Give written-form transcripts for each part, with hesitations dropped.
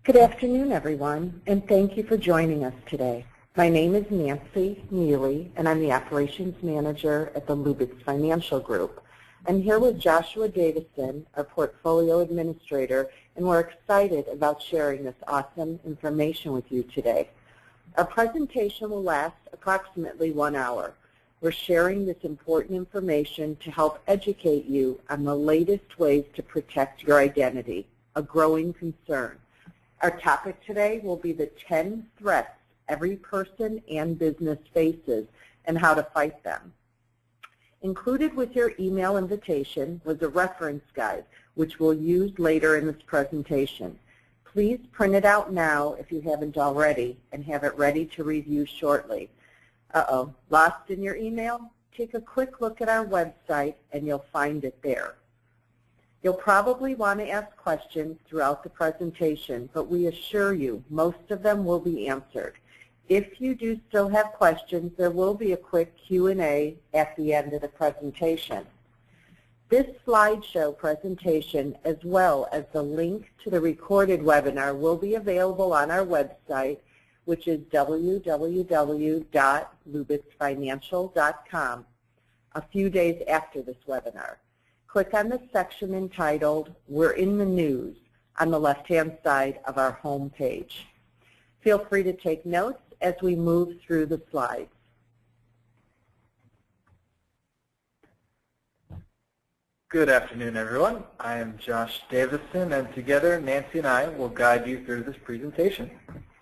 Good afternoon, everyone, and thank you for joining us today. My name is Nancy Mele, and I'm the Operations Manager at the Lubitz Financial Group. I'm here with Joshua Davison, our Portfolio Administrator, and we're excited about sharing this awesome information with you today. Our presentation will last approximately 1 hour. We're sharing this important information to help educate you on the latest ways to protect your identity, a growing concern. Our topic today will be the 10 threats every person and business faces and how to fight them. Included with your email invitation was a reference guide, which we'll use later in this presentation. Please print it out now if you haven't already and have it ready to review shortly. Lost in your email? Take a quick look at our website and you'll find it there. You'll probably want to ask questions throughout the presentation, but we assure you most of them will be answered. If you do still have questions, there will be a quick Q&A at the end of the presentation. This slideshow presentation, as well as the link to the recorded webinar, will be available on our website, which is www.lubitzfinancial.com, a few days after this webinar. Click on the section entitled We're in the News on the left-hand side of our home page. Feel free to take notes as we move through the slides. Good afternoon, everyone. I am Josh Davison, and together Nancy and I will guide you through this presentation.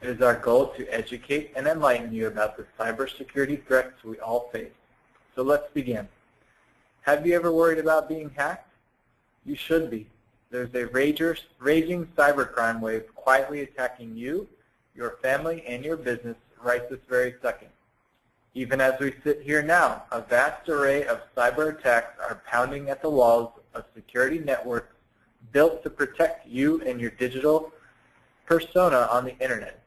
It is our goal to educate and enlighten you about the cybersecurity threats we all face. So let's begin. Have you ever worried about being hacked? You should be. There's a raging cybercrime wave quietly attacking you, your family, and your business right this very second. Even as we sit here now, a vast array of cyber attacks are pounding at the walls of security networks built to protect you and your digital persona on the internet.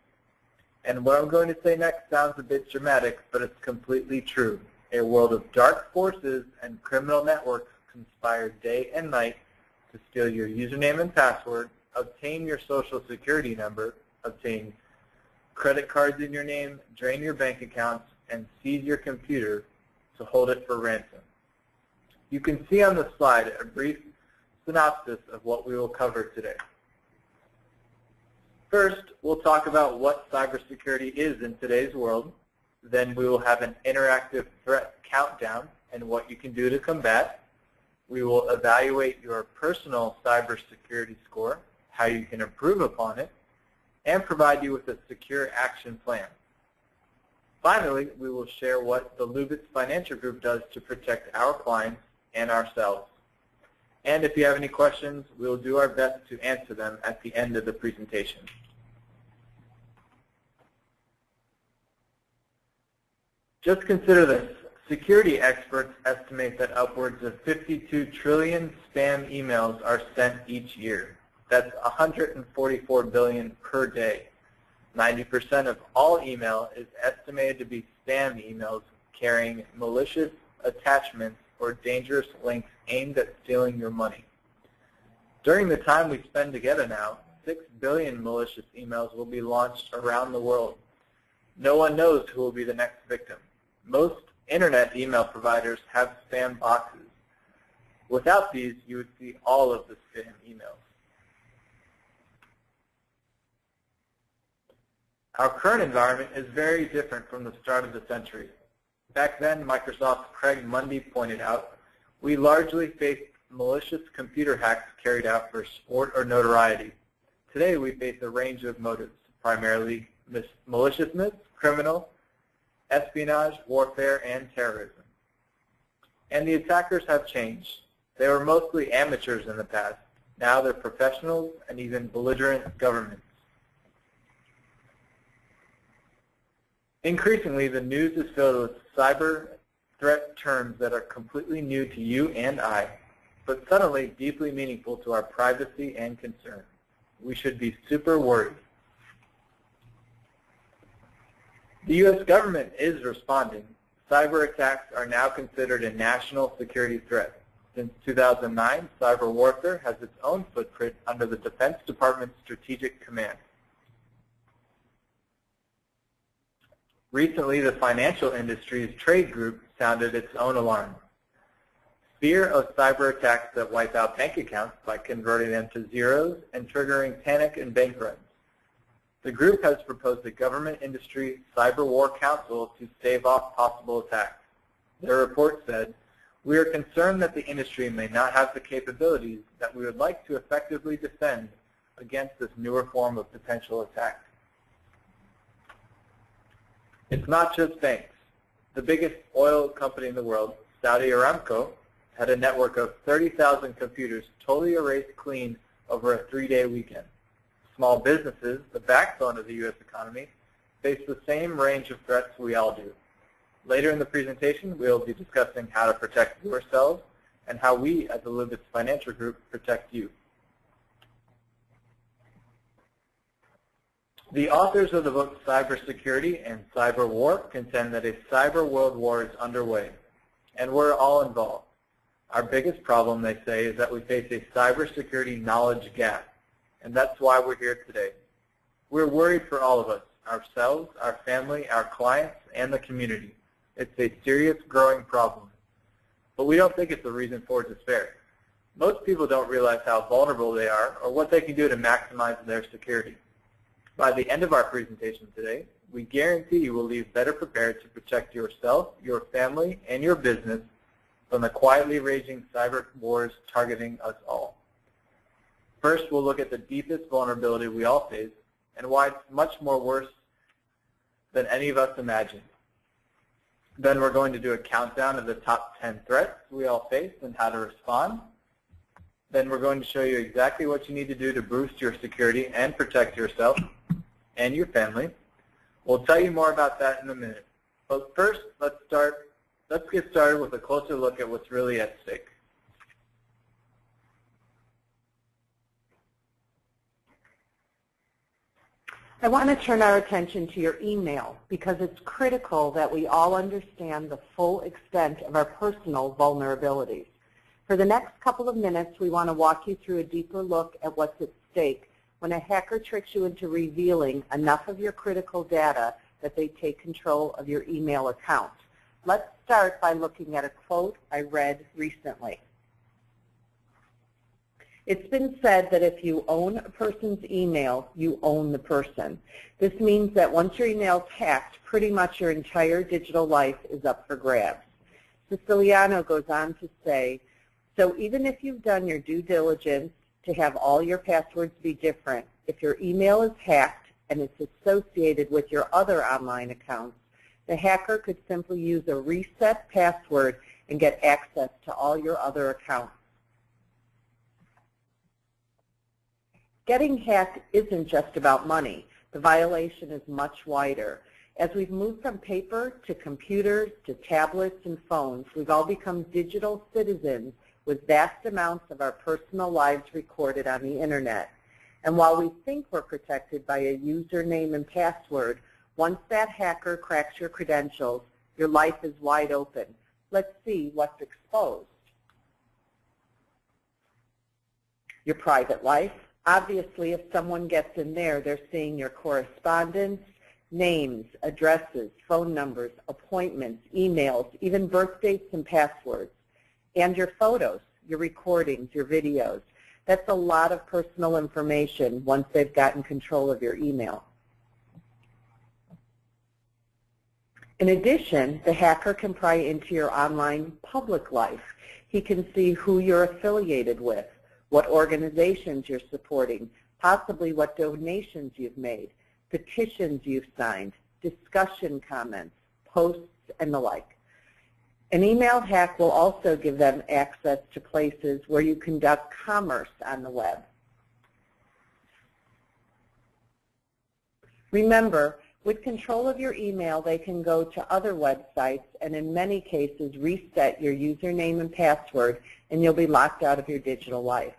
And what I'm going to say next sounds a bit dramatic, but it's completely true. A world of dark forces and criminal networks conspire day and night to steal your username and password, obtain your social security number, obtain credit cards in your name, drain your bank accounts, and seize your computer to hold it for ransom. You can see on the slide a brief synopsis of what we will cover today. First, we'll talk about what cybersecurity is in today's world. Then we will have an interactive threat countdown and what you can do to combat. We will evaluate your personal cybersecurity score, how you can improve upon it, and provide you with a secure action plan. Finally, we will share what the Lubitz Financial Group does to protect our clients and ourselves. And if you have any questions, we will do our best to answer them at the end of the presentation. Just consider this. Security experts estimate that upwards of 52 trillion spam emails are sent each year. That's 144 billion per day. 90% of all email is estimated to be spam emails carrying malicious attachments or dangerous links aimed at stealing your money. During the time we spend together now, 6 billion malicious emails will be launched around the world. No one knows who will be the next victim. Most internet email providers have spam boxes. Without these, you would see all of the spam emails. Our current environment is very different from the start of the century. Back then, Microsoft's Craig Mundy pointed out, we largely faced malicious computer hacks carried out for sport or notoriety. Today, we face a range of motives, primarily maliciousness, criminal, espionage, warfare, and terrorism. And the attackers have changed. They were mostly amateurs in the past. Now they're professionals and even belligerent governments. Increasingly, the news is filled with cyber threat terms that are completely new to you and I, but suddenly deeply meaningful to our privacy and concern. We should be super worried. The U.S. government is responding. Cyber attacks are now considered a national security threat. Since 2009, cyber warfare has its own footprint under the Defense Department's Strategic Command. Recently, the financial industry's trade group sounded its own alarm. Fear of cyber attacks that wipe out bank accounts by converting them to zeros and triggering panic and bank runs. The group has proposed a government industry cyber war council to stave off possible attacks. Their report said, "We are concerned that the industry may not have the capabilities that we would like to effectively defend against this newer form of potential attack." It's not just banks. The biggest oil company in the world, Saudi Aramco, had a network of 30,000 computers totally erased clean over a 3-day weekend. Small businesses, the backbone of the U.S. economy, face the same range of threats we all do. Later in the presentation, we'll be discussing how to protect yourselves and how we at the Lubitz Financial Group protect you. The authors of the book Cybersecurity and Cyber War contend that a cyber world war is underway, and we're all involved. Our biggest problem, they say, is that we face a cybersecurity knowledge gap, and that's why we're here today. We're worried for all of us, ourselves, our family, our clients, and the community. It's a serious growing problem, but we don't think it's a reason for despair. Most people don't realize how vulnerable they are or what they can do to maximize their security. By the end of our presentation today, we guarantee you will leave better prepared to protect yourself, your family, and your business from the quietly raging cyber wars targeting us all. First, we'll look at the deepest vulnerability we all face and why it's much more worse than any of us imagined. Then we're going to do a countdown of the top 10 threats we all face and how to respond. Then we're going to show you exactly what you need to do to boost your security and protect yourself and your family. We'll tell you more about that in a minute. But first, let's get started with a closer look at what's really at stake. I want to turn our attention to your email because it's critical that we all understand the full extent of our personal vulnerabilities. For the next couple of minutes, we want to walk you through a deeper look at what's at stake when a hacker tricks you into revealing enough of your critical data that they take control of your email account. Let's start by looking at a quote I read recently. It's been said that if you own a person's email, you own the person. This means that once your email is hacked, pretty much your entire digital life is up for grabs. Siciliano goes on to say, so even if you've done your due diligence to have all your passwords be different, if your email is hacked and it's associated with your other online accounts, the hacker could simply use a reset password and get access to all your other accounts. Getting hacked isn't just about money. The violation is much wider. As we've moved from paper to computers to tablets and phones, we've all become digital citizens with vast amounts of our personal lives recorded on the internet. And while we think we're protected by a username and password, once that hacker cracks your credentials, your life is wide open. Let's see what's exposed. Your private life. Obviously, if someone gets in there, they're seeing your correspondence, names, addresses, phone numbers, appointments, emails, even birth dates and passwords, and your photos, your recordings, your videos. That's a lot of personal information once they've gotten control of your email. In addition, the hacker can pry into your online public life. He can see who you're affiliated with, what organizations you're supporting, possibly what donations you've made, petitions you've signed, discussion comments, posts, and the like. An email hack will also give them access to places where you conduct commerce on the web. Remember, with control of your email, they can go to other websites and in many cases reset your username and password, and you'll be locked out of your digital life.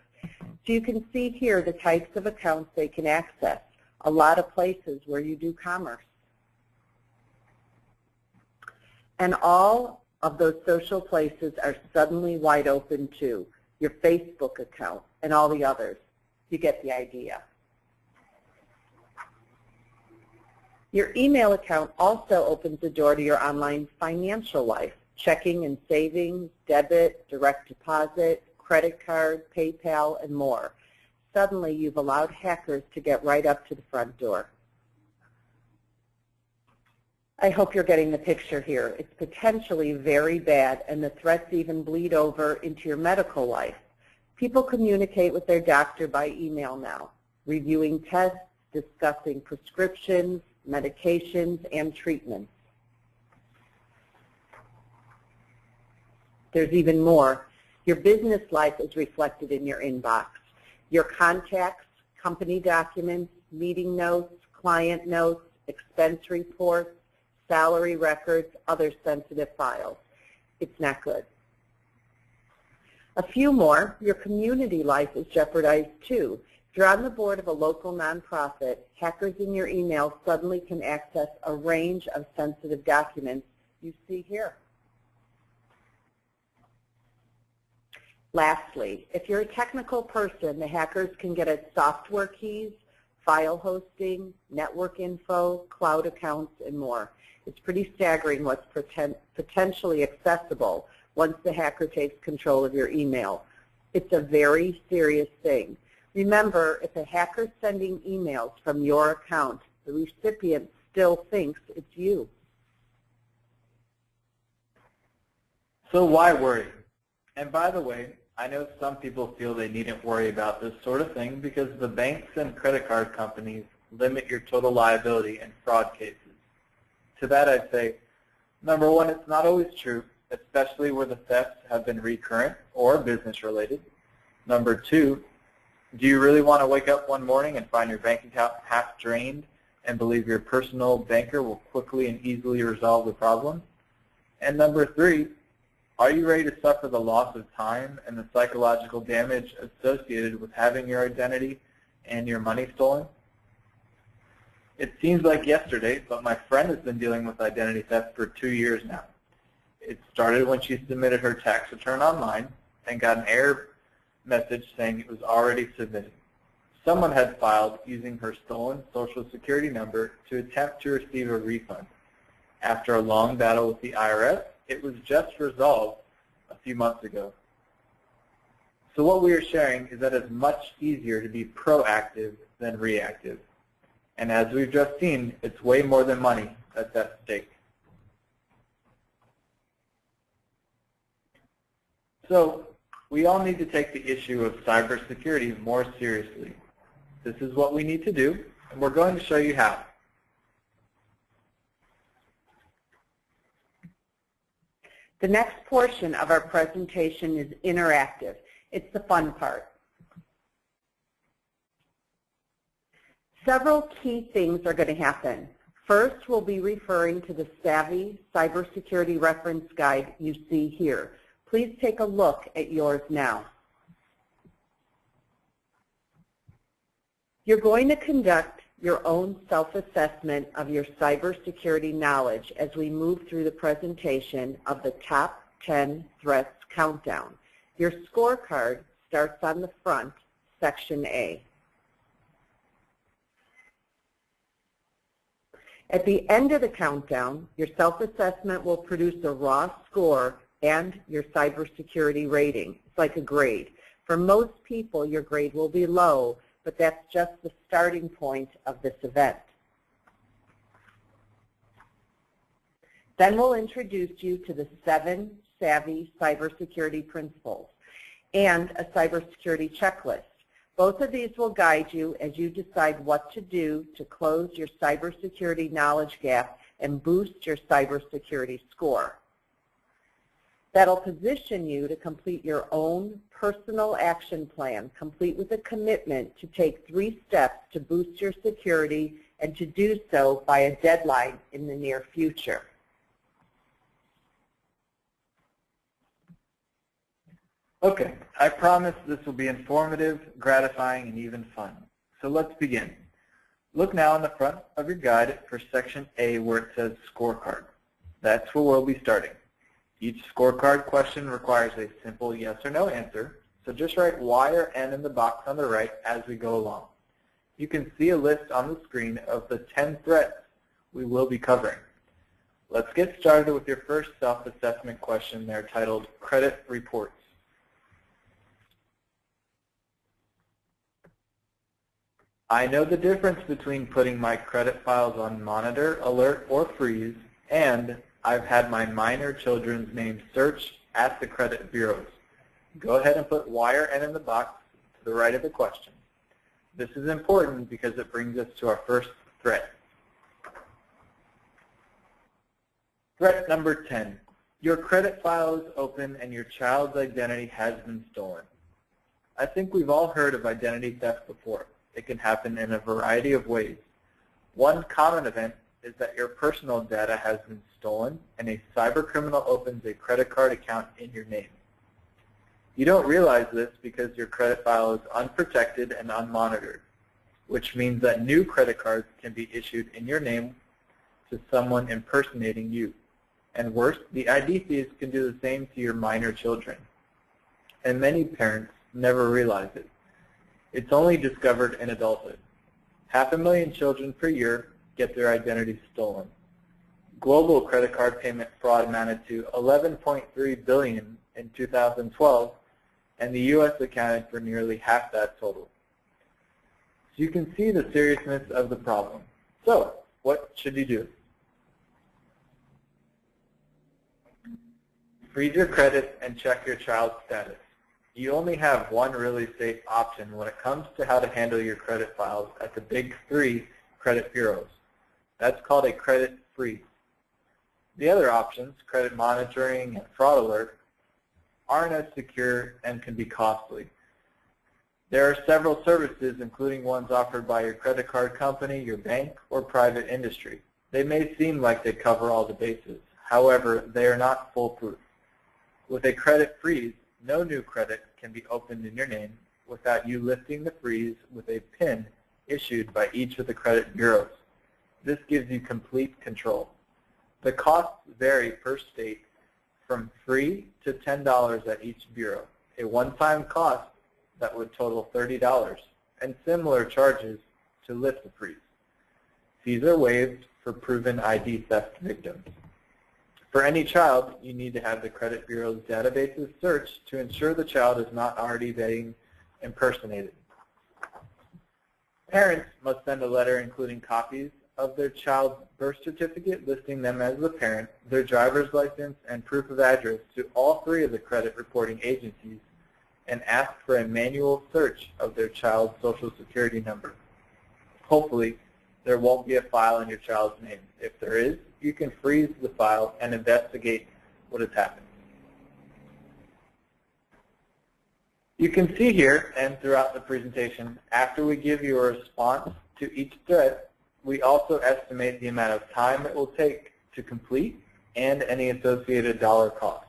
So you can see here the types of accounts they can access, a lot of places where you do commerce. And all of those social places are suddenly wide open too, your Facebook account and all the others. You get the idea. Your email account also opens the door to your online financial life, checking and savings, debit, direct deposit, credit card, PayPal, and more. Suddenly, you've allowed hackers to get right up to the front door. I hope you're getting the picture here. It's potentially very bad, and the threats even bleed over into your medical life. People communicate with their doctor by email now, reviewing tests, discussing prescriptions, medications, and treatments. There's even more. Your business life is reflected in your inbox. Your contacts, company documents, meeting notes, client notes, expense reports, salary records, other sensitive files. It's not good. A few more. Your community life is jeopardized too. If you're on the board of a local nonprofit, hackers in your email suddenly can access a range of sensitive documents you see here. Lastly, if you're a technical person, the hackers can get at software keys, file hosting, network info, cloud accounts, and more. It's pretty staggering what's potentially accessible once the hacker takes control of your email. It's a very serious thing. Remember, if a hacker's sending emails from your account, the recipient still thinks it's you. So why worry? And by the way, I know some people feel they needn't worry about this sort of thing because the banks and credit card companies limit your total liability in fraud cases. To that I'd say, number one, it's not always true, especially where the thefts have been recurrent or business related. Number two, do you really want to wake up one morning and find your bank account half drained and believe your personal banker will quickly and easily resolve the problem? And number three, are you ready to suffer the loss of time and the psychological damage associated with having your identity and your money stolen? It seems like yesterday, but my friend has been dealing with identity theft for 2 years now. It started when she submitted her tax return online and got an error message saying it was already submitted. Someone had filed using her stolen Social Security number to attempt to receive a refund. After a long battle with the IRS, it was just resolved a few months ago. So what we are sharing is that it's much easier to be proactive than reactive. And as we've just seen, it's way more than money that's at stake. So we all need to take the issue of cybersecurity more seriously. This is what we need to do, and we're going to show you how. The next portion of our presentation is interactive. It's the fun part. Several key things are going to happen. First, we'll be referring to the Savvy Cybersecurity Reference Guide you see here. Please take a look at yours now. You're going to conduct your own self-assessment of your cybersecurity knowledge as we move through the presentation of the top 10 threats countdown. Your scorecard starts on the front, section A. At the end of the countdown, your self-assessment will produce a raw score and your cybersecurity rating. It's like a grade. For most people, your grade will be low, but that's just the starting point of this event. Then we'll introduce you to the 7 Savvy cybersecurity principles and a cybersecurity checklist. Both of these will guide you as you decide what to do to close your cybersecurity knowledge gap and boost your cybersecurity score. That'll position you to complete your own personal action plan, complete with a commitment to take 3 steps to boost your security and to do so by a deadline in the near future. Okay, I promise this will be informative, gratifying, and even fun. So let's begin. Look now in the front of your guide for section A where it says scorecard. That's where we'll be starting. Each scorecard question requires a simple yes or no answer, so just write Y or N in the box on the right as we go along. You can see a list on the screen of the 10 threats we will be covering. Let's get started with your first self-assessment question there titled Credit Reports. I know the difference between putting my credit files on monitor, alert, or freeze, and I've had my minor children's names searched at the credit bureaus. Go ahead and put Y or N in the box to the right of the question. This is important because it brings us to our first threat. Threat number 10. Your credit file is open and your child's identity has been stolen. I think we've all heard of identity theft before. It can happen in a variety of ways. One common event is that your personal data has been stolen and a cybercriminal opens a credit card account in your name. You don't realize this because your credit file is unprotected and unmonitored, which means that new credit cards can be issued in your name to someone impersonating you. And worse, the ID thieves can do the same to your minor children. And many parents never realize it. It's only discovered in adulthood. 500,000 children per year get their identities stolen. Global credit card payment fraud amounted to $11.3 billion in 2012, and the U.S. accounted for nearly half that total. So you can see the seriousness of the problem. So, what should you do? Freeze your credit and check your child's status. You only have one really safe option when it comes to how to handle your credit files at the big three credit bureaus. That's called a credit freeze. The other options, credit monitoring and fraud alert, aren't as secure and can be costly. There are several services, including ones offered by your credit card company, your bank, or private industry. They may seem like they cover all the bases. However, they are not foolproof. With a credit freeze, no new credit can be opened in your name without you lifting the freeze with a PIN issued by each of the credit bureaus. This gives you complete control. The costs vary per state from free to $10 at each bureau, a one-time cost that would total $30, and similar charges to lift the freeze. Fees are waived for proven ID theft victims. For any child, you need to have the credit bureau's databases searched to ensure the child is not already being impersonated. Parents must send a letter including copies of their child's birth certificate listing them as the parent, their driver's license, and proof of address to all three of the credit reporting agencies, and ask for a manual search of their child's social security number. Hopefully, there won't be a file in your child's name. If there is, you can freeze the file and investigate what has happened. You can see here and throughout the presentation, after we give you a response to each threat, we also estimate the amount of time it will take to complete and any associated dollar cost.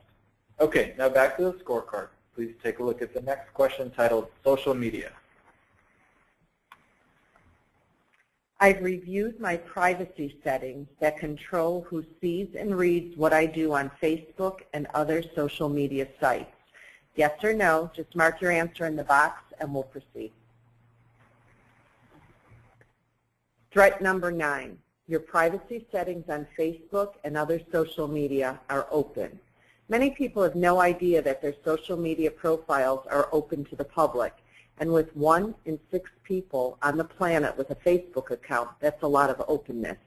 Okay, now back to the scorecard. Please take a look at the next question titled Social Media. I've reviewed my privacy settings that control who sees and reads what I do on Facebook and other social media sites. Yes or no, just mark your answer in the box and we'll proceed. Threat number 9, your privacy settings on Facebook and other social media are open. Many people have no idea that their social media profiles are open to the public. And with 1 in 6 people on the planet with a Facebook account, that's a lot of openness.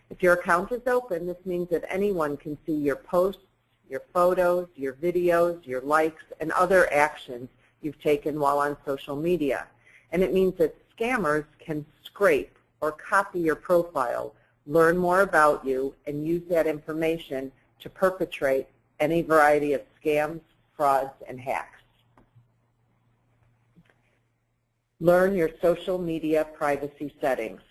If your account is open, this means that anyone can see your posts, your photos, your videos, your likes, and other actions you've taken while on social media. And it means that scammers can scrape or copy your profile, learn more about you, and use that information to perpetrate any variety of scams, frauds, and hacks. Learn your social media privacy settings.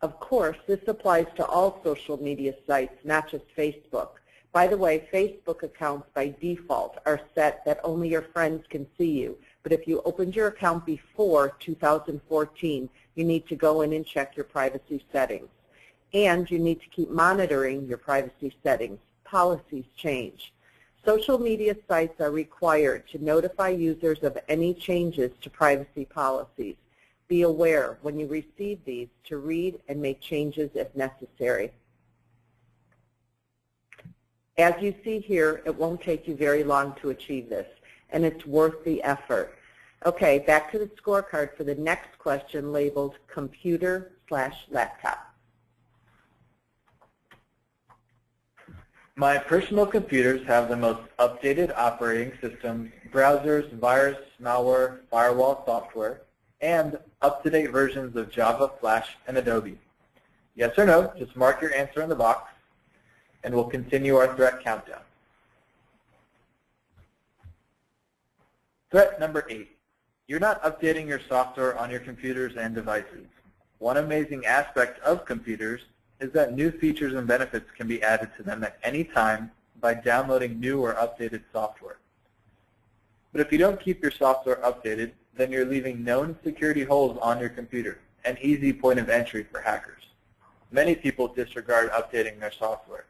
Of course, this applies to all social media sites, not just Facebook. By the way, Facebook accounts by default are set that only your friends can see you. But if you opened your account before 2014, you need to go in and check your privacy settings. And you need to keep monitoring your privacy settings. Policies change. Social media sites are required to notify users of any changes to privacy policies. Be aware when you receive these to read and make changes if necessary. As you see here, it won't take you very long to achieve this, and it's worth the effort. Okay, back to the scorecard for the next question labeled computer/laptop. My personal computers have the most updated operating systems, browsers, virus, malware, firewall software, and up-to-date versions of Java, Flash, and Adobe. Yes or no, just mark your answer in the box, and we'll continue our threat countdown. Threat number 8. You're not updating your software on your computers and devices. One amazing aspect of computers is that new features and benefits can be added to them at any time by downloading new or updated software. But if you don't keep your software updated, then you're leaving known security holes on your computer, an easy point of entry for hackers. Many people disregard updating their software.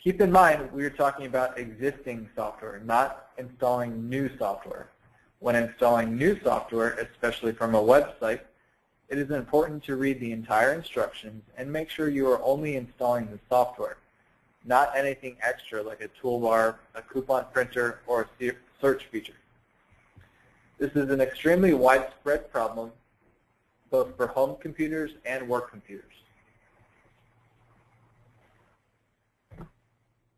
Keep in mind, we are talking about existing software, not installing new software. When installing new software, especially from a website, it is important to read the entire instructions and make sure you are only installing the software, not anything extra like a toolbar, a coupon printer, or a search feature. This is an extremely widespread problem, both for home computers and work computers.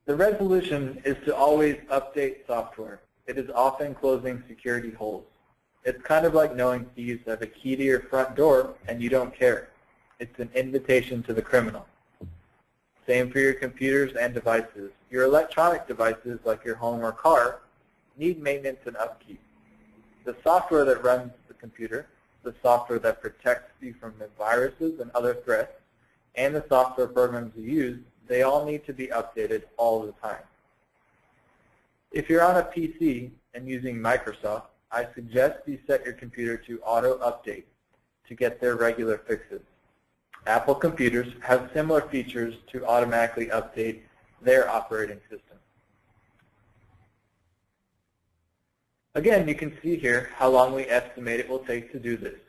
The resolution is to always update software. It is often closing security holes. It's kind of like knowing thieves have a key to your front door and you don't care. It's an invitation to the criminal. Same for your computers and devices. Your electronic devices, like your home or car, need maintenance and upkeep. The software that runs the computer, the software that protects you from the viruses and other threats, and the software programs you use, they all need to be updated all the time. If you're on a PC and using Microsoft, I suggest you set your computer to auto-update to get their regular fixes. Apple computers have similar features to automatically update their operating system. Again, you can see here how long we estimate it will take to do this.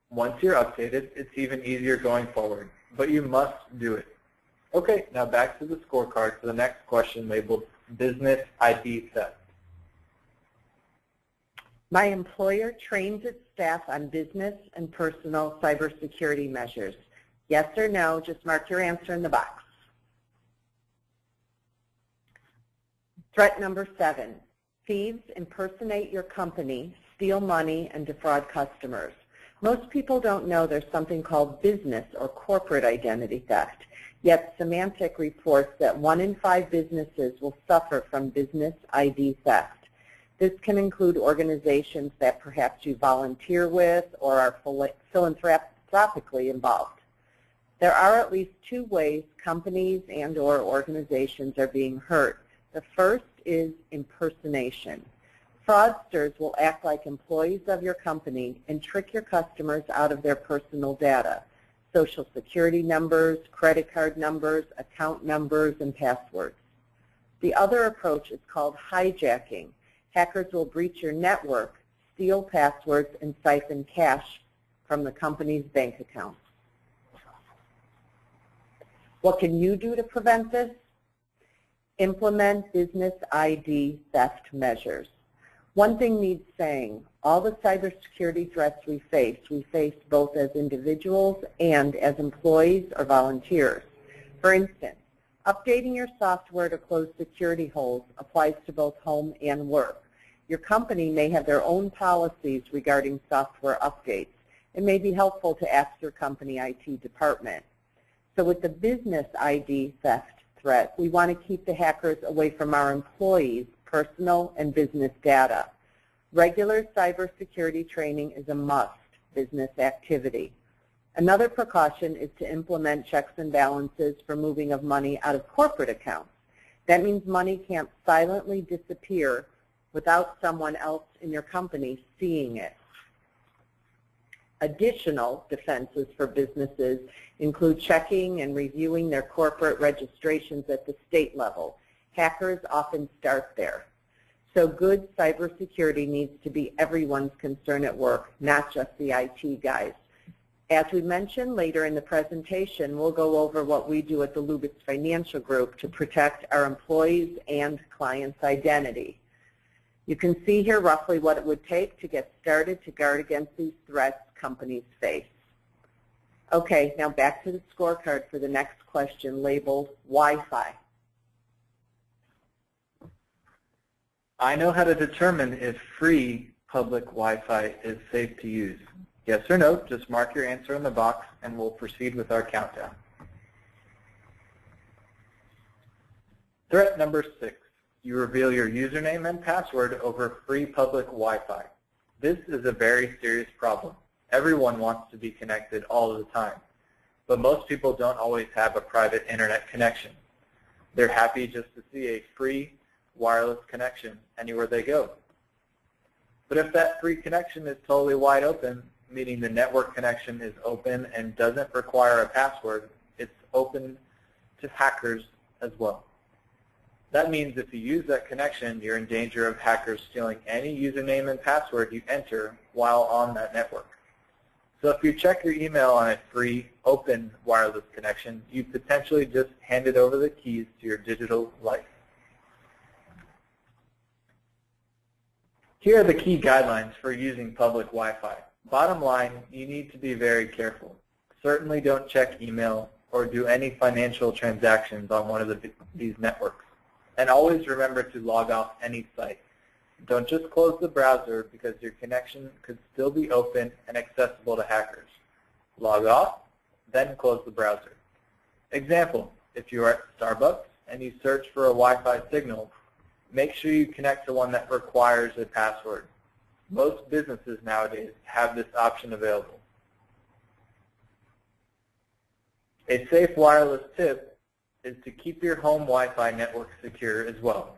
Once you're updated, it's even easier going forward, but you must do it. Okay, now back to the scorecard for the next question labeled Business ID Theft. My employer trains its staff on business and personal cybersecurity measures. Yes or no, just mark your answer in the box. Threat number 7. Thieves impersonate your company, steal money, and defraud customers. Most people don't know there's something called business or corporate identity theft. Yet Symantec reports that 1 in 5 businesses will suffer from business ID theft. This can include organizations that perhaps you volunteer with or are philanthropically involved. There are at least 2 ways companies and/or organizations are being hurt. The first is impersonation. Fraudsters will act like employees of your company and trick your customers out of their personal data. Social security numbers, credit card numbers, account numbers, and passwords. The other approach is called hijacking. Hackers will breach your network, steal passwords, and siphon cash from the company's bank accounts. What can you do to prevent this? Implement business ID theft measures. One thing needs saying, all the cybersecurity threats we face both as individuals and as employees or volunteers. For instance, updating your software to close security holes applies to both home and work. Your company may have their own policies regarding software updates. It may be helpful to ask your company IT department. So with the business ID theft threat, we want to keep the hackers away from our employees' personal and business data. Regular cybersecurity training is a must business activity. Another precaution is to implement checks and balances for moving of money out of corporate accounts. That means money can't silently disappear without someone else in your company seeing it. Additional defenses for businesses include checking and reviewing their corporate registrations at the state level. Hackers often start there. So good cybersecurity needs to be everyone's concern at work, not just the IT guys. As we mentioned later in the presentation, we'll go over what we do at the Lubitz Financial Group to protect our employees' and clients' identity. You can see here roughly what it would take to get started to guard against these threats companies face. Okay, now back to the scorecard for the next question labeled Wi-Fi. I know how to determine if free public Wi-Fi is safe to use. Yes or no, just mark your answer in the box and we'll proceed with our countdown. Threat number 6. You reveal your username and password over free public Wi-Fi. This is a very serious problem. Everyone wants to be connected all the time, but most people don't always have a private internet connection. They're happy just to see a free wireless connection anywhere they go. But if that free connection is totally wide open, meaning the network connection is open and doesn't require a password, it's open to hackers as well. That means if you use that connection, you're in danger of hackers stealing any username and password you enter while on that network. So if you check your email on a free, open wireless connection, you potentially just handed over the keys to your digital life. Here are the key guidelines for using public Wi-Fi. Bottom line, you need to be very careful. Certainly don't check email or do any financial transactions on one of these networks. And always remember to log off any site. Don't just close the browser because your connection could still be open and accessible to hackers. Log off, then close the browser. Example, if you are at Starbucks and you search for a Wi-Fi signal, make sure you connect to one that requires a password. Most businesses nowadays have this option available. A safe wireless tip is to keep your home Wi-Fi network secure as well.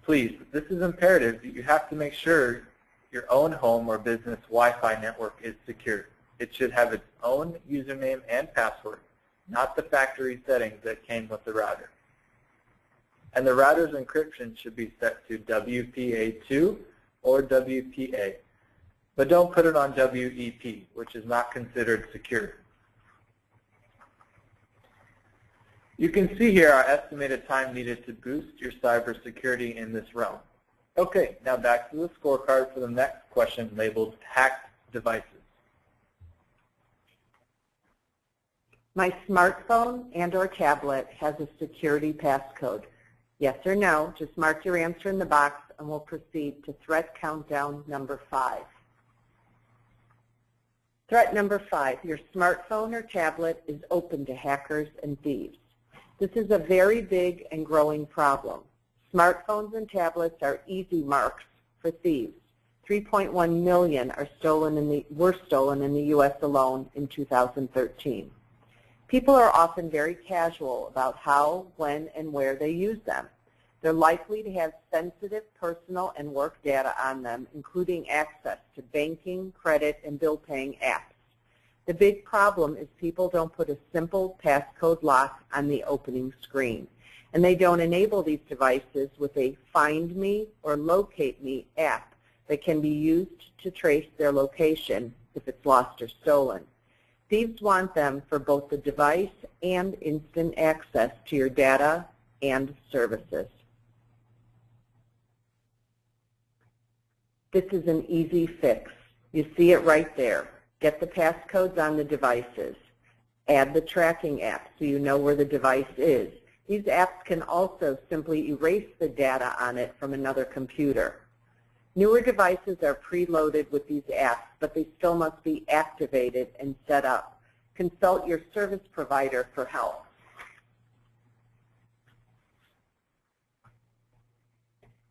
Please, this is imperative that you have to make sure your own home or business Wi-Fi network is secure. It should have its own username and password, not the factory settings that came with the router. And the router's encryption should be set to WPA2 or WPA. But don't put it on WEP, which is not considered secure. You can see here our estimated time needed to boost your cybersecurity in this realm. Okay, now back to the scorecard for the next question labeled hacked devices. My smartphone and/or tablet has a security passcode. Yes or no, just mark your answer in the box and we'll proceed to threat countdown number 5. Threat number 5, your smartphone or tablet is open to hackers and thieves. This is a very big and growing problem. Smartphones and tablets are easy marks for thieves. 3.1 million were stolen in the U.S. alone in 2013. People are often very casual about how, when, and where they use them. They're likely to have sensitive personal and work data on them, including access to banking, credit, and bill-paying apps. The big problem is people don't put a simple passcode lock on the opening screen, and they don't enable these devices with a Find Me or Locate Me app that can be used to trace their location if it's lost or stolen. Thieves want them for both the device and instant access to your data and services. This is an easy fix. You see it right there. Get the passcodes on the devices. Add the tracking app so you know where the device is. These apps can also simply erase the data on it from another computer. Newer devices are preloaded with these apps, but they still must be activated and set up. Consult your service provider for help.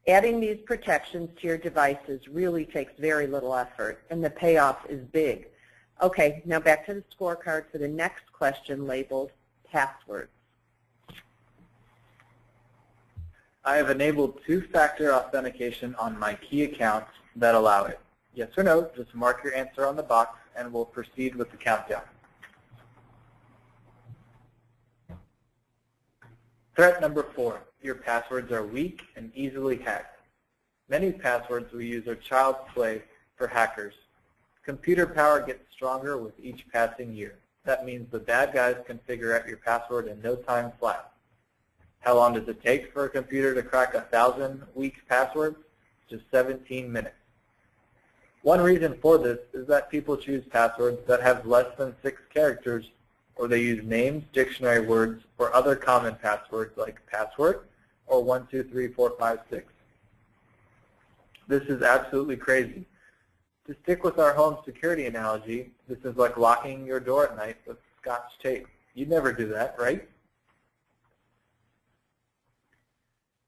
Adding these protections to your devices really takes very little effort, and the payoff is big. Okay, now back to the scorecard for the next question labeled passwords. I have enabled two-factor authentication on my key accounts that allow it. Yes or no, just mark your answer on the box and we'll proceed with the countdown. Threat number 4, your passwords are weak and easily hacked. Many passwords we use are child's play for hackers. Computer power gets stronger with each passing year. That means the bad guys can figure out your password in no time flat. How long does it take for a computer to crack 1,000 weak passwords? Just 17 minutes. One reason for this is that people choose passwords that have less than 6 characters, or they use names, dictionary words, or other common passwords like password or 1, 2, 3, 4, 5, 6. This is absolutely crazy. To stick with our home security analogy, this is like locking your door at night with Scotch tape. You'd never do that, right?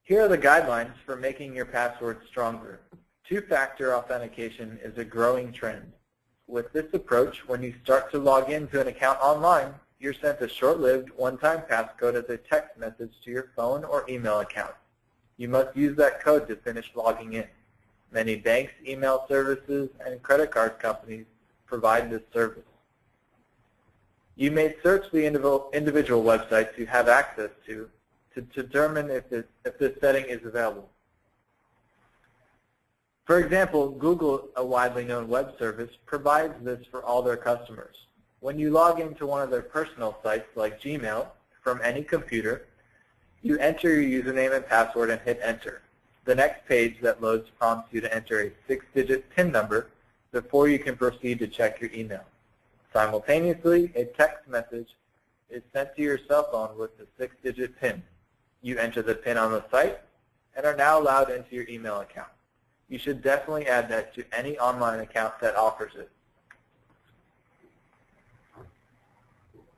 Here are the guidelines for making your password stronger. Two-factor authentication is a growing trend. With this approach, when you start to log into an account online, you're sent a short-lived one-time passcode as a text message to your phone or email account. You must use that code to finish logging in. Many banks, email services, and credit card companies provide this service. You may search the individual websites you have access to determine if this setting is available. For example, Google, a widely known web service, provides this for all their customers. When you log into one of their personal sites like Gmail from any computer, you enter your username and password and hit enter. The next page that loads prompts you to enter a 6-digit PIN number before you can proceed to check your email. Simultaneously, a text message is sent to your cell phone with the 6-digit PIN. You enter the PIN on the site and are now allowed into your email account. You should definitely add that to any online account that offers it.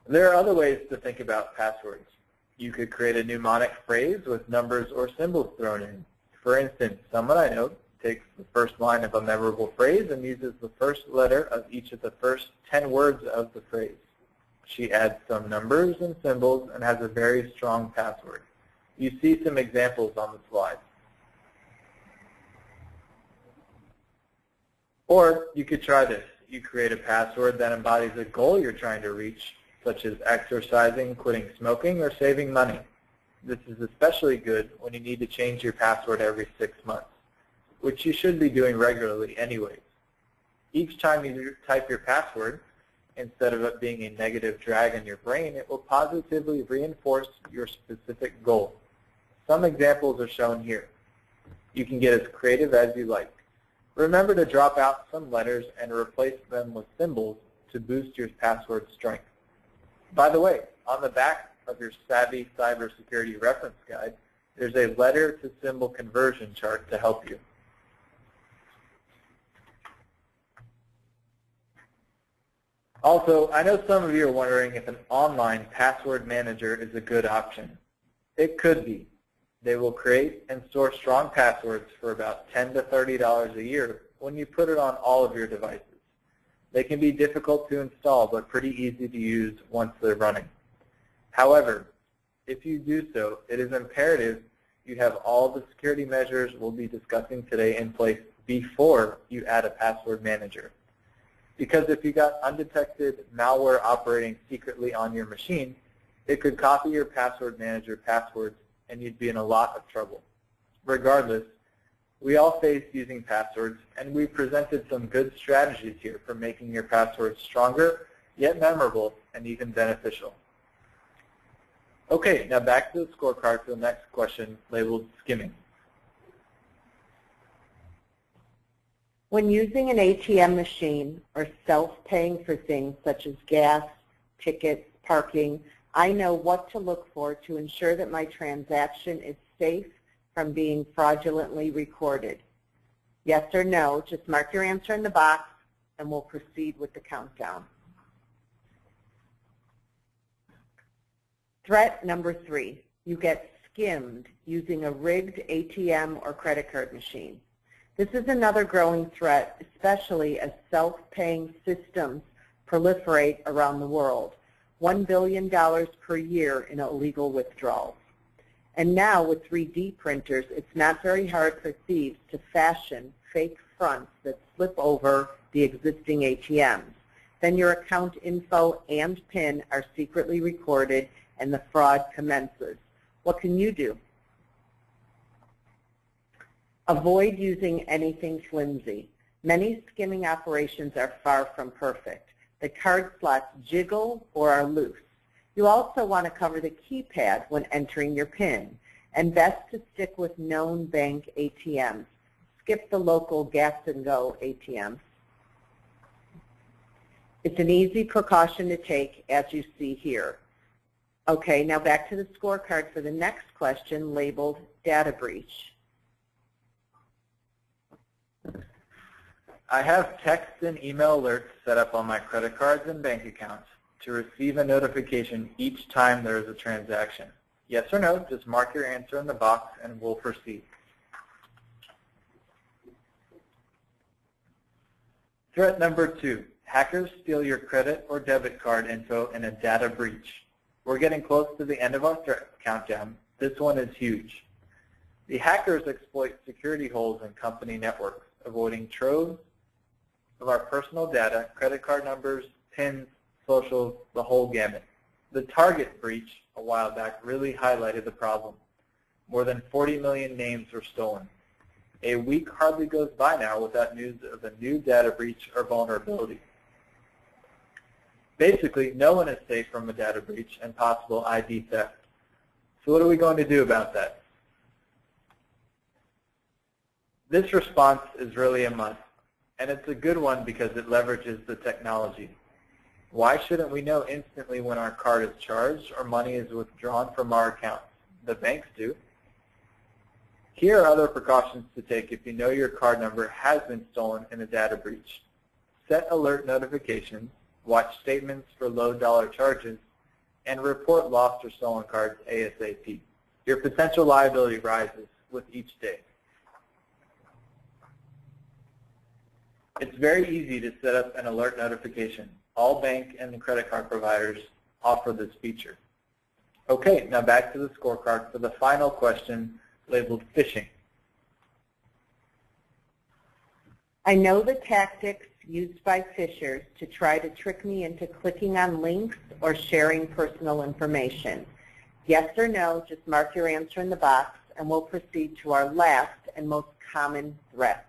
There are other ways to think about passwords. You could create a mnemonic phrase with numbers or symbols thrown in. For instance, someone I know takes the first line of a memorable phrase and uses the first letter of each of the first 10 words of the phrase. She adds some numbers and symbols and has a very strong password. You see some examples on the slide. Or you could try this. You create a password that embodies a goal you're trying to reach, such as exercising, quitting smoking, or saving money. This is especially good when you need to change your password every 6 months, which you should be doing regularly anyways. Each time you type your password, instead of it being a negative drag on your brain, it will positively reinforce your specific goal. Some examples are shown here. You can get as creative as you like. Remember to drop out some letters and replace them with symbols to boost your password strength. By the way, on the back of your Savvy Cybersecurity reference guide, there's a letter-to-symbol conversion chart to help you. Also, I know some of you are wondering if an online password manager is a good option. It could be. They will create and store strong passwords for about $10 to $30 a year when you put it on all of your devices. They can be difficult to install, but pretty easy to use once they're running. However, if you do so, it is imperative you have all the security measures we'll be discussing today in place before you add a password manager. Because if you got undetected malware operating secretly on your machine, it could copy your password manager passwords and you'd be in a lot of trouble. Regardless, we all face using passwords, and we presented some good strategies here for making your passwords stronger, yet memorable, and even beneficial. Okay, now back to the scorecard for the next question labeled skimming. When using an ATM machine or self-paying for things such as gas, tickets, parking, I know what to look for to ensure that my transaction is safe from being fraudulently recorded. Yes or no, just mark your answer in the box and we'll proceed with the countdown. Threat number 3, you get skimmed using a rigged ATM or credit card machine. This is another growing threat, especially as self-paying systems proliferate around the world. $1 billion per year in illegal withdrawals. And now with 3D printers, it's not very hard for thieves to fashion fake fronts that slip over the existing ATMs. Then your account info and PIN are secretly recorded and the fraud commences. What can you do? Avoid using anything flimsy. Many skimming operations are far from perfect. The card slots jiggle or are loose. You also want to cover the keypad when entering your PIN, and best to stick with known bank ATMs. Skip the local gas-and-go ATMs. It's an easy precaution to take, as you see here. Okay, now back to the scorecard for the next question labeled data breach. I have text and email alerts set up on my credit cards and bank accounts to receive a notification each time there is a transaction. Yes or no, just mark your answer in the box and we'll proceed. Threat number 2, hackers steal your credit or debit card info in a data breach. We're getting close to the end of our threat countdown. This one is huge. The hackers exploit security holes in company networks, avoiding troves of our personal data, credit card numbers, PINs, socials, the whole gamut. The Target breach a while back really highlighted the problem. More than 40 million names were stolen. A week hardly goes by now without news of a new data breach or vulnerability. Basically, no one is safe from a data breach and possible ID theft. So what are we going to do about that? This response is really a must, and it's a good one because it leverages the technology. Why shouldn't we know instantly when our card is charged or money is withdrawn from our accounts? The banks do. Here are other precautions to take if you know your card number has been stolen in a data breach. Set alert notifications, watch statements for low-dollar charges, and report lost or stolen cards ASAP. Your potential liability rises with each day. It's very easy to set up an alert notification. All bank and credit card providers offer this feature. Okay, now back to the scorecard for the final question labeled phishing. I know the tactics used by phishers to try to trick me into clicking on links or sharing personal information. Yes or no, just mark your answer in the box and we'll proceed to our last and most common threat.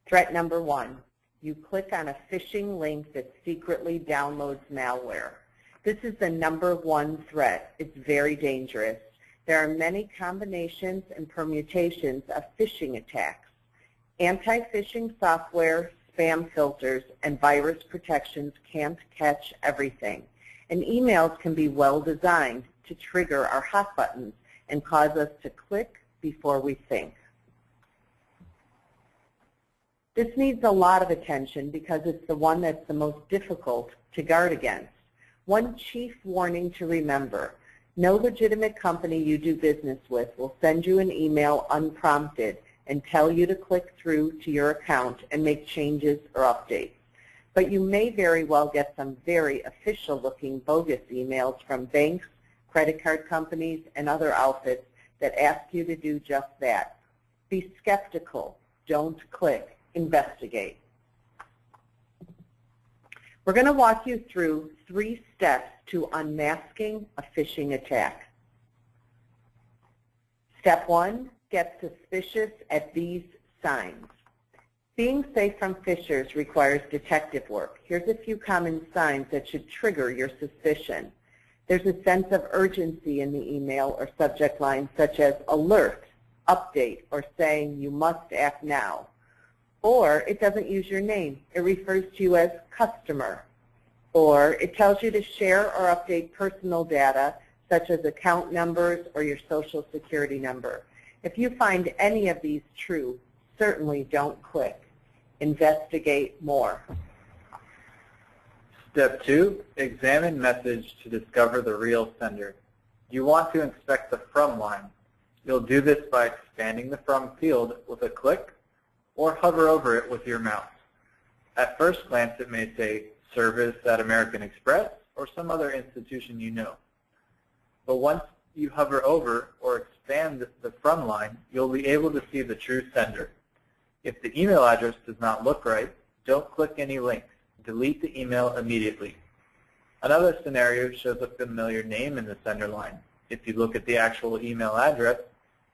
Threat number 1, you click on a phishing link that secretly downloads malware. This is the number 1 threat. It's very dangerous. There are many combinations and permutations of phishing attacks. Anti-phishing software, spam filters, and virus protections can't catch everything. And emails can be well designed to trigger our hot buttons and cause us to click before we think. This needs a lot of attention because it's the one that's the most difficult to guard against. One chief warning to remember: no legitimate company you do business with will send you an email unprompted and tell you to click through to your account and make changes or updates. But you may very well get some very official-looking bogus emails from banks, credit card companies, and other outfits that ask you to do just that. Be skeptical. Don't click. Investigate. We're going to walk you through 3 steps to unmasking a phishing attack. Step 1, get suspicious at these signs. Being safe from phishers requires detective work. Here's a few common signs that should trigger your suspicion. There's a sense of urgency in the email or subject line, such as alert, update, or saying you must act now. Or it doesn't use your name. It refers to you as customer. Or it tells you to share or update personal data, such as account numbers or your social security number. If you find any of these true, certainly don't click. Investigate more. Step 2, examine message to discover the real sender. You want to inspect the from line. You'll do this by expanding the from field with a click or hover over it with your mouse. At first glance, it may say service at American Express or some other institution you know. But once you hover over or expand the from line, you'll be able to see the true sender. If the email address does not look right, don't click any links. Delete the email immediately. Another scenario shows a familiar name in the sender line. If you look at the actual email address,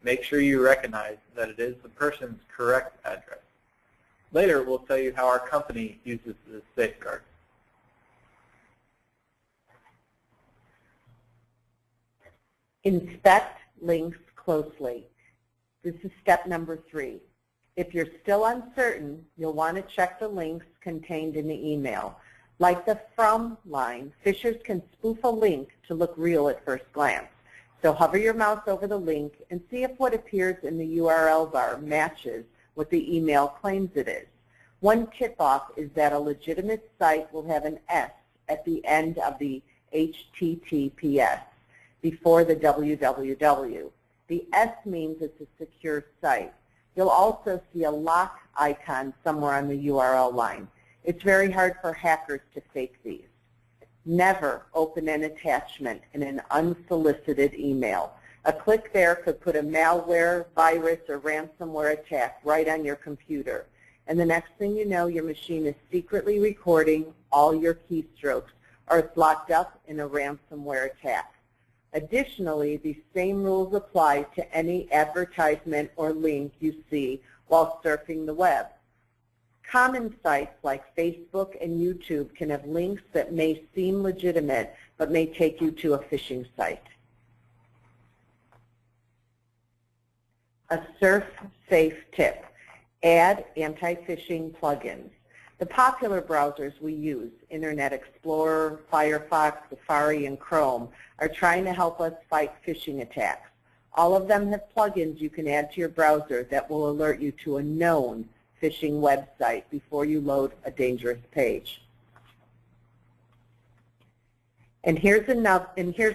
Make sure you recognize that it is the person's correct address. Later, we'll tell you how our company uses this safeguard. Inspect links closely. This is step number 3. If you're still uncertain, you'll want to check the links contained in the email. Like the from line, phishers can spoof a link to look real at first glance. So hover your mouse over the link and see if what appears in the URL bar matches what the email claims it is. One tip-off is that a legitimate site will have an S at the end of the HTTPS before the www. The S means it's a secure site. You'll also see a lock icon somewhere on the URL line. It's very hard for hackers to fake these. Never open an attachment in an unsolicited email. A click there could put a malware, virus, or ransomware attack right on your computer. And the next thing you know, your machine is secretly recording all your keystrokes, or it's locked up in a ransomware attack. Additionally, these same rules apply to any advertisement or link you see while surfing the web. Common sites like Facebook and YouTube can have links that may seem legitimate but may take you to a phishing site. A surf-safe tip. Add anti-phishing plugins. The popular browsers we use, Internet Explorer, Firefox, Safari, and Chrome, are trying to help us fight phishing attacks. All of them have plugins you can add to your browser that will alert you to a known phishing website before you load a dangerous page. And here's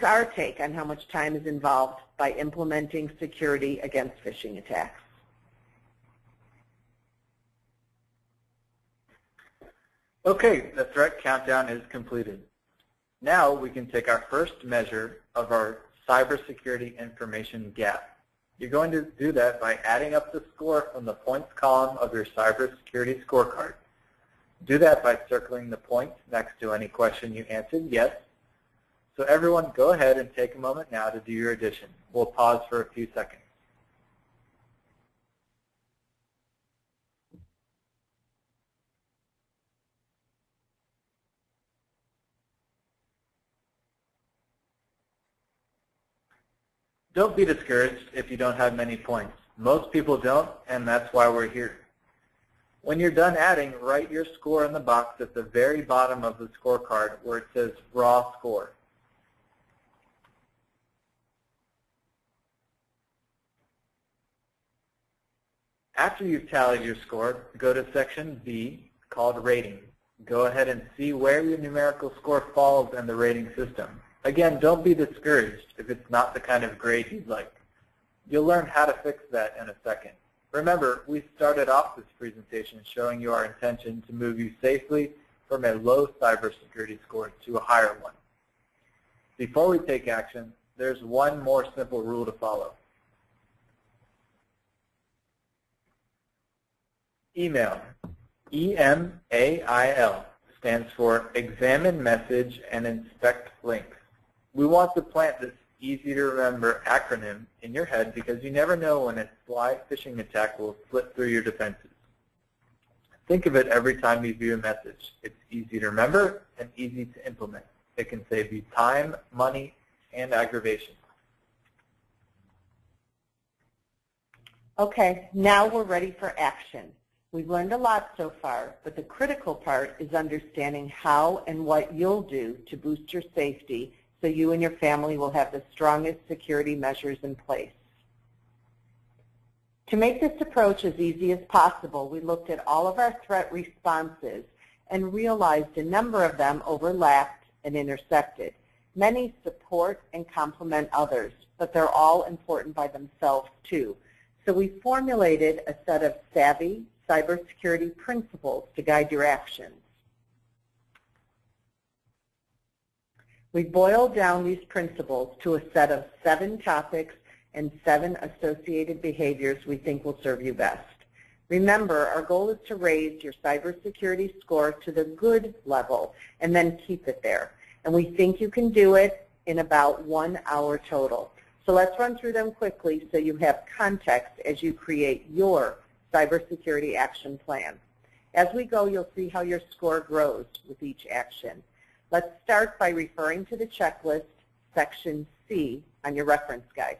our take on how much time is involved by implementing security against phishing attacks. Okay, the threat countdown is completed. Now we can take our first measure of our cybersecurity information gap. You're going to do that by adding up the score from the points column of your cybersecurity scorecard. Do that by circling the point next to any question you answered yes. So everyone, go ahead and take a moment now to do your addition. We'll pause for a few seconds. Don't be discouraged if you don't have many points. Most people don't, and that's why we're here. When you're done adding, write your score in the box at the very bottom of the scorecard where it says raw score. After you've tallied your score, go to section B called rating. Go ahead and see where your numerical score falls in the rating system. Again, don't be discouraged if it's not the kind of grade you'd like. You'll learn how to fix that in a second. Remember, we started off this presentation showing you our intention to move you safely from a low cybersecurity score to a higher one. Before we take action, there's one more simple rule to follow. Email, E-M-A-I-L, stands for Examine Message and Inspect Links. We want to plant this easy-to-remember acronym in your head because you never know when a sly phishing attack will slip through your defenses. Think of it every time you view a message. It's easy to remember and easy to implement. It can save you time, money, and aggravation. Okay, now we're ready for action. We've learned a lot so far, but the critical part is understanding how and what you'll do to boost your safety so you and your family will have the strongest security measures in place. To make this approach as easy as possible, we looked at all of our threat responses and realized a number of them overlapped and intersected. Many support and complement others, but they're all important by themselves too. So we formulated a set of savvy cybersecurity principles to guide your actions. We boiled down these principles to a set of 7 topics and 7 associated behaviors we think will serve you best. Remember, our goal is to raise your cybersecurity score to the good level and then keep it there. And we think you can do it in about 1 hour total. So let's run through them quickly so you have context as you create your cybersecurity action plan. As we go, you'll see how your score grows with each action. Let's start by referring to the checklist, section C, on your reference guide.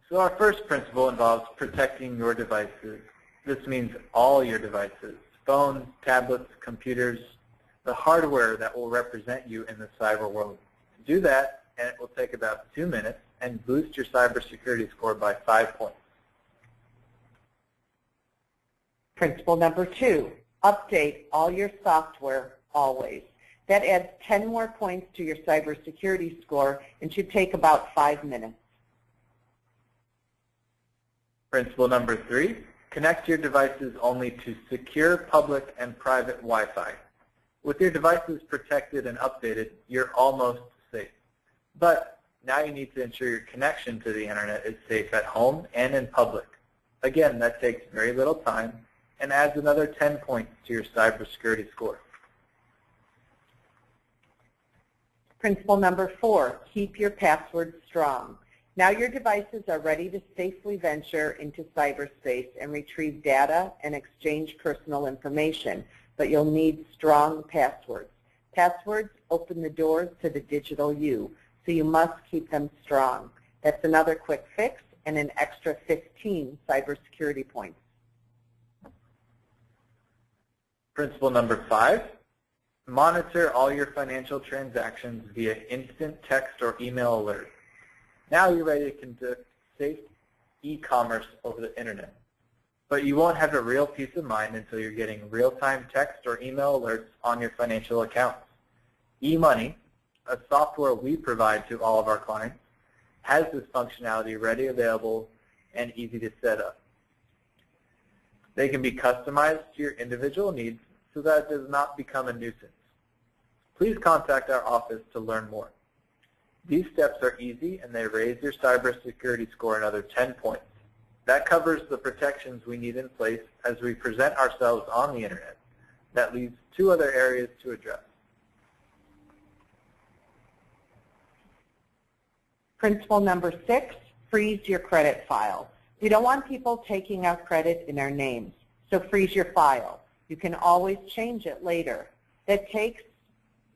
So our first principle involves protecting your devices. This means all your devices, phones, tablets, computers, the hardware that will represent you in the cyber world. Do that, and it will take about 2 minutes and boost your cybersecurity score by 5 points. Principle number 2, update all your software always. That adds 10 more points to your cybersecurity score and should take about 5 minutes. Principle number 3, connect your devices only to secure public and private Wi-Fi. With your devices protected and updated, you're almost safe. But now you need to ensure your connection to the internet is safe at home and in public. Again, that takes very little time and adds another 10 points to your cybersecurity score. Principle number 4, keep your passwords strong. Now your devices are ready to safely venture into cyberspace and retrieve data and exchange personal information, but you'll need strong passwords. Passwords open the doors to the digital you, so you must keep them strong. That's another quick fix and an extra 15 cybersecurity points. Principle number 5, monitor all your financial transactions via instant text or email alert. Now you're ready to conduct safe e-commerce over the internet. But you won't have a real peace of mind until you're getting real-time text or email alerts on your financial accounts. eMoney, a software we provide to all of our clients, has this functionality ready, available, and easy to set up. They can be customized to your individual needs so that it does not become a nuisance. Please contact our office to learn more. These steps are easy and they raise your cybersecurity score another 10 points. That covers the protections we need in place as we present ourselves on the internet. That leaves 2 other areas to address. Principle number 6, freeze your credit file. We don't want people taking out credit in our names, so freeze your file. You can always change it later. That takes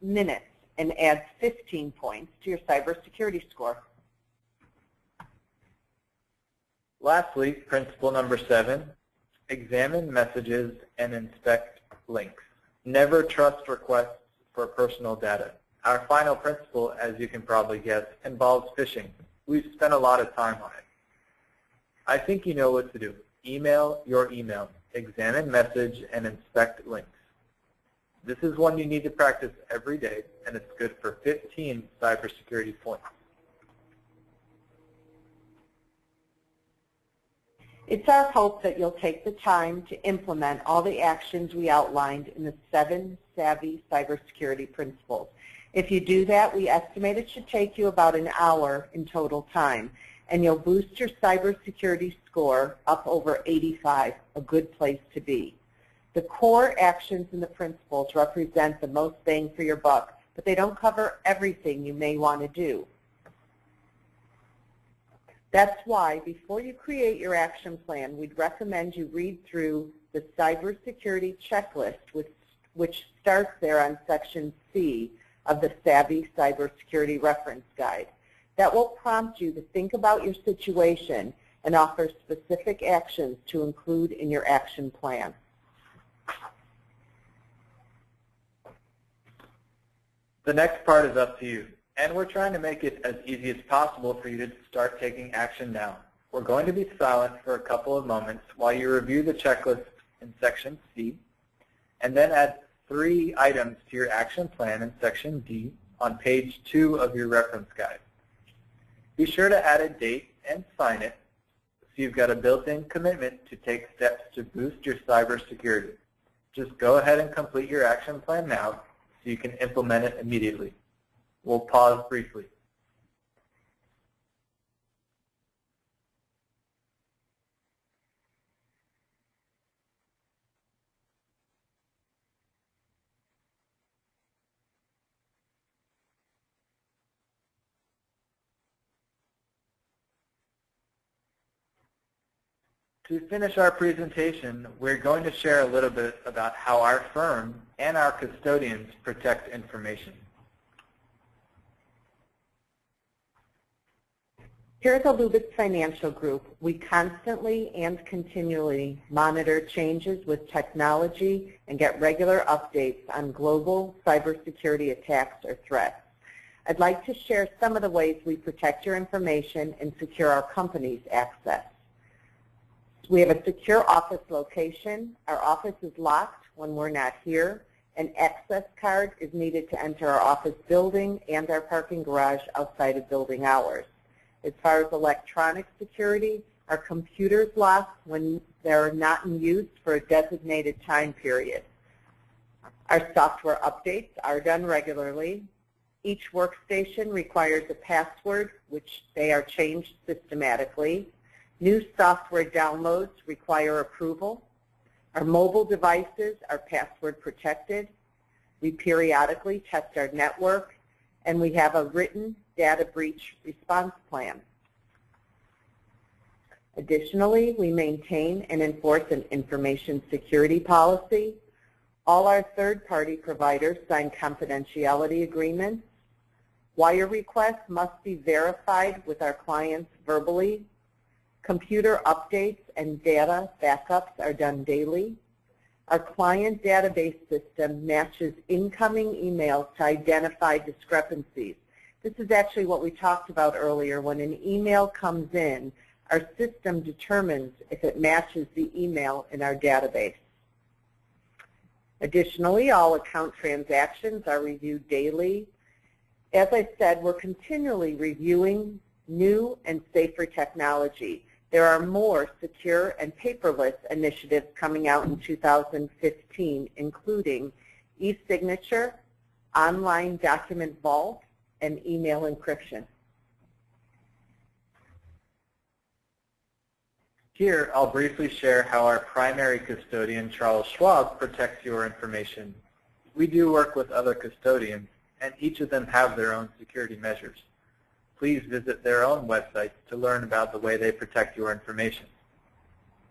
minutes and adds 15 points to your cybersecurity score. Lastly, principle number 7, examine messages and inspect links. Never trust requests for personal data. Our final principle, as you can probably guess, involves phishing. We've spent a lot of time on it. I think you know what to do. Email your email, examine message, and inspect links. This is one you need to practice every day, and it's good for 15 cybersecurity points. It's our hope that you'll take the time to implement all the actions we outlined in the 7 savvy cybersecurity principles. If you do that, we estimate it should take you about an hour in total time, and you'll boost your cybersecurity score up over 85, a good place to be. The core actions in the principles represent the most bang for your buck, but they don't cover everything you may want to do. That's why, before you create your action plan, we'd recommend you read through the cybersecurity checklist, which starts there on section C of the Savvy Cybersecurity Reference Guide. That will prompt you to think about your situation and offer specific actions to include in your action plan. The next part is up to you, and we're trying to make it as easy as possible for you to start taking action now. We're going to be silent for a couple of moments while you review the checklist in section C, and then add 3 items to your action plan in section D on page 2 of your reference guide. Be sure to add a date and sign it so you've got a built-in commitment to take steps to boost your cybersecurity. Just go ahead and complete your action plan now so you can implement it immediately. We'll pause briefly. To finish our presentation, we're going to share a little bit about how our firm and our custodians protect information. Here at the Lubitz Financial Group, we constantly and continually monitor changes with technology and get regular updates on global cybersecurity attacks or threats. I'd like to share some of the ways we protect your information and secure our company's access. We have a secure office location. Our office is locked when we're not here. An access card is needed to enter our office building and our parking garage outside of building hours. As far as electronic security, our computers lock when they're not in use for a designated time period. Our software updates are done regularly. Each workstation requires a password, which they are changed systematically. New software downloads require approval. Our mobile devices are password protected. We periodically test our network, and we have a written data breach response plan. Additionally, we maintain and enforce an information security policy. All our third-party providers sign confidentiality agreements. Wire requests must be verified with our clients verbally. Computer updates and data backups are done daily. Our client database system matches incoming emails to identify discrepancies. This is actually what we talked about earlier. When an email comes in, our system determines if it matches the email in our database. Additionally, all account transactions are reviewed daily. As I said, we're continually reviewing new and safer technology. There are more secure and paperless initiatives coming out in 2015, including e-signature, online document vault, and email encryption. Here, I'll briefly share how our primary custodian, Charles Schwab, protects your information. We do work with other custodians, and each of them have their own security measures. Please visit their own websites to learn about the way they protect your information.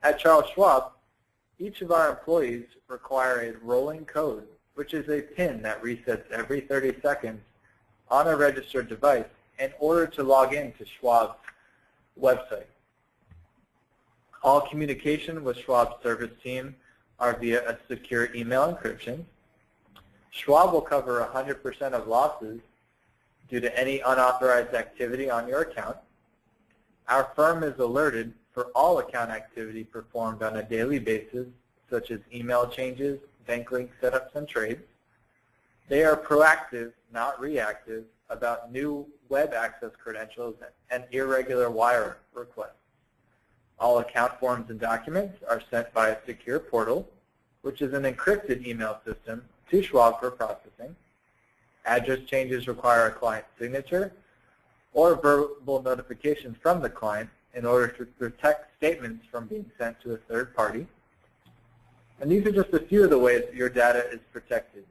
At Charles Schwab, each of our employees require a rolling code, which is a PIN that resets every 30 seconds on a registered device in order to log in to Schwab's website. All communication with Schwab's service team are via a secure email encryption. Schwab will cover 100% of losses due to any unauthorized activity on your account. Our firm is alerted for all account activity performed on a daily basis, such as email changes, bank link setups, and trades. They are proactive, not reactive, about new web access credentials and irregular wire requests. All account forms and documents are sent by a secure portal, which is an encrypted email system, to Schwab for processing. Address changes require a client signature or verbal notification from the client in order to protect statements from being sent to a third party. And these are just a few of the ways that your data is protected.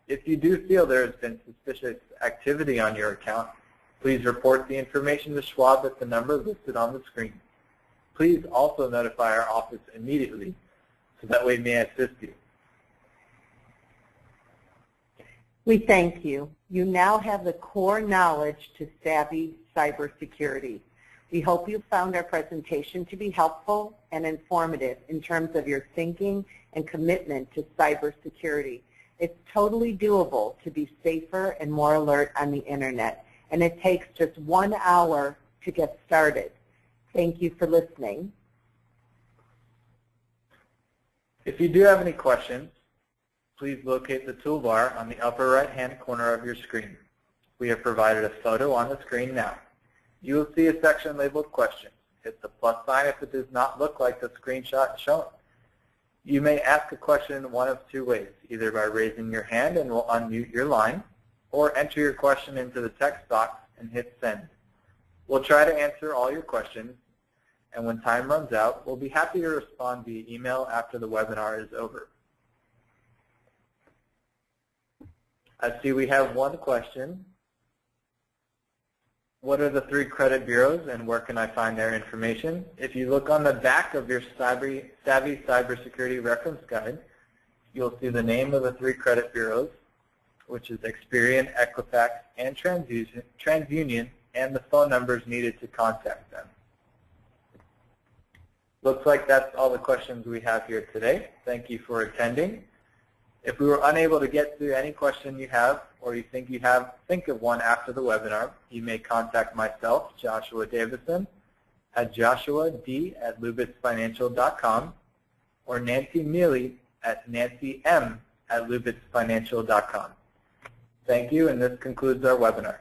If you do feel there has been suspicious activity on your account, please report the information to Schwab at the number listed on the screen. Please also notify our office immediately so that we may assist you. We thank you. You now have the core knowledge to savvy cybersecurity. We hope you found our presentation to be helpful and informative in terms of your thinking and commitment to cybersecurity. It's totally doable to be safer and more alert on the Internet, and it takes just 1 hour to get started. Thank you for listening. If you do have any questions, please locate the toolbar on the upper right-hand corner of your screen. We have provided a photo on the screen now. You will see a section labeled Questions. Hit the plus sign if it does not look like the screenshot shown. You may ask a question in one of two ways, either by raising your hand and we'll unmute your line, or enter your question into the text box and hit Send. We'll try to answer all your questions, and when time runs out, we'll be happy to respond via email after the webinar is over. I see we have one question. what are the 3 credit bureaus and where can I find their information? If you look on the back of your Savvy Cybersecurity Reference Guide, you'll see the name of the 3 credit bureaus, which is Experian, Equifax, and TransUnion, and the phone numbers needed to contact them. Looks like that's all the questions we have here today. Thank you for attending. If we were unable to get to any question you have, or you think of one after the webinar, you may contact myself, Joshua Davison, at joshua.d@lubitzfinancial.com, or Nancy Mele at nancym@lubitzfinancial.com. Thank you, and this concludes our webinar.